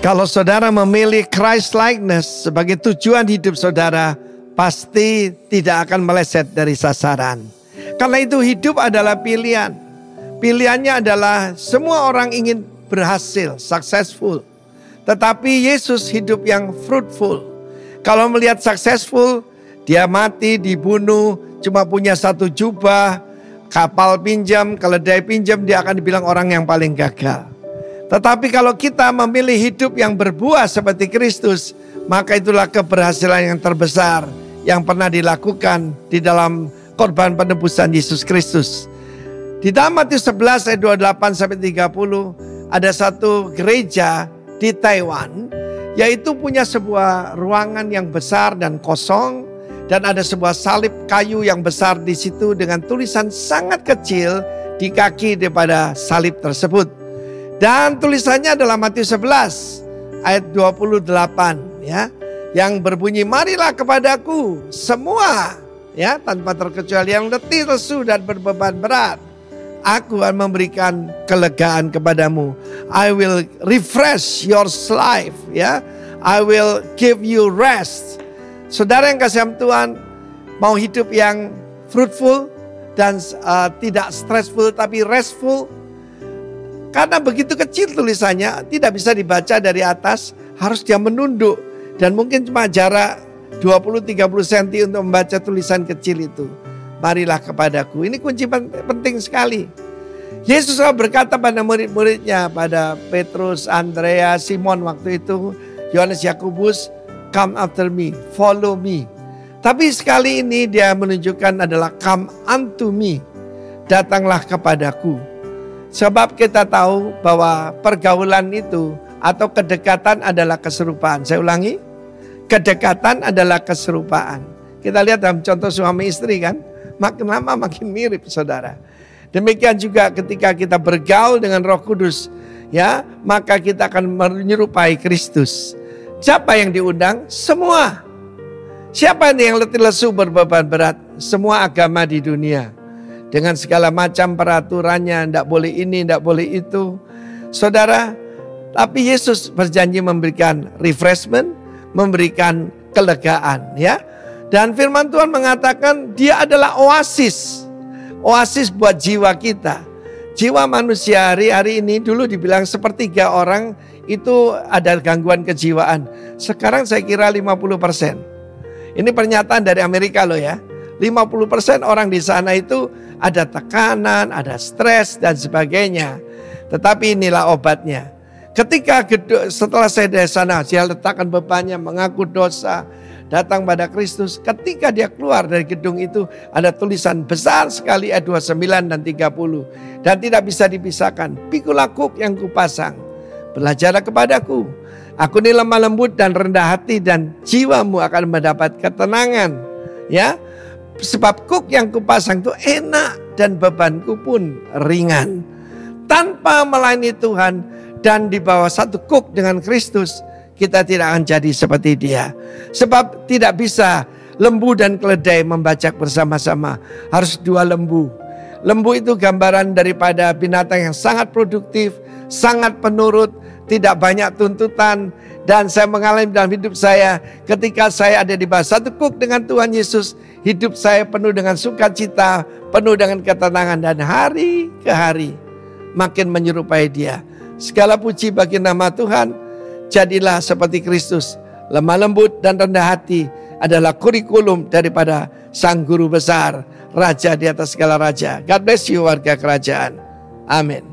Kalau saudara memilih Christ likeness sebagai tujuan hidup saudara, pasti tidak akan meleset dari sasaran. Karena itu hidup adalah pilihan. Pilihannya adalah semua orang ingin berhasil, successful. Tetapi Yesus hidup yang fruitful. Kalau melihat successful, dia mati, dibunuh, cuma punya satu jubah, kapal pinjam, keledai pinjam, dia akan dibilang orang yang paling gagal. Tetapi kalau kita memilih hidup yang berbuah seperti Kristus, maka itulah keberhasilan yang terbesar yang pernah dilakukan di dalam korban penebusan Yesus Kristus. Di dalam Matius 11 ayat 28-30 ada satu gereja di Taiwan, yaitu punya sebuah ruangan yang besar dan kosong, dan ada sebuah salib kayu yang besar di situ dengan tulisan sangat kecil di kaki daripada salib tersebut. Dan tulisannya adalah Matius 11 ayat 28 ya, yang berbunyi, marilah kepadaku semua ya, tanpa terkecuali yang letih, lesu dan berbeban berat. Aku akan memberikan kelegaan kepadamu. I will refresh your life ya. I will give you rest. Saudara yang kasih Tuhan, mau hidup yang fruitful dan tidak stressful tapi restful. Karena begitu kecil tulisannya, tidak bisa dibaca dari atas, harus dia menunduk. Dan mungkin cuma jarak 20-30 cm untuk membaca tulisan kecil itu. Marilah kepadaku. Ini kunci penting sekali. Yesus berkata pada murid-muridnya, pada Petrus, Andrea, Simon waktu itu, Yohanes, Yakobus, come after me, follow me. Tapi sekali ini dia menunjukkan adalah come unto me, datanglah kepadaku. Sebab kita tahu bahwa pergaulan itu atau kedekatan adalah keserupaan. Saya ulangi, kedekatan adalah keserupaan. Kita lihat dalam contoh suami istri kan, makin lama makin mirip saudara. Demikian juga ketika kita bergaul dengan Roh Kudus, ya, maka kita akan menyerupai Kristus. Siapa yang diundang? Semua. Siapa yang letih lesu berbeban berat? Semua agama di dunia. Dengan segala macam peraturannya, tidak boleh ini, tidak boleh itu. Saudara, tapi Yesus berjanji memberikan refreshment, memberikan kelegaan, ya. Dan firman Tuhan mengatakan dia adalah oasis. Oasis buat jiwa kita. Jiwa manusia hari ini dulu dibilang sepertiga orang itu ada gangguan kejiwaan. Sekarang saya kira 50%. Ini pernyataan dari Amerika loh ya. 50% orang di sana itu ada tekanan, ada stres dan sebagainya. Tetapi inilah obatnya. Ketika setelah saya dari sana, saya letakkan bebannya, mengaku dosa, datang pada Kristus. Ketika dia keluar dari gedung itu, ada tulisan besar sekali ayat 29 dan 30. Dan tidak bisa dipisahkan. Pikulah kuk yang kupasang, belajarlah kepadaku. Aku ini lemah lembut dan rendah hati, dan jiwamu akan mendapat ketenangan. Ya, sebab kuk yang kupasang itu enak dan bebanku pun ringan. Tanpa melayani Tuhan dan di bawah satu kuk dengan Kristus, kita tidak akan jadi seperti dia. Sebab tidak bisa lembu dan keledai membajak bersama-sama. Harus dua lembu. Lembu itu gambaran daripada binatang yang sangat produktif, sangat penurut, tidak banyak tuntutan. Dan saya mengalami dalam hidup saya, ketika saya ada di bawah satu kuk dengan Tuhan Yesus, hidup saya penuh dengan sukacita, penuh dengan ketenangan, dan hari ke hari makin menyerupai dia. Segala puji bagi nama Tuhan. Jadilah seperti Kristus, lemah lembut dan rendah hati adalah kurikulum daripada Sang Guru Besar, Raja di atas segala raja. God bless you warga kerajaan. Amin.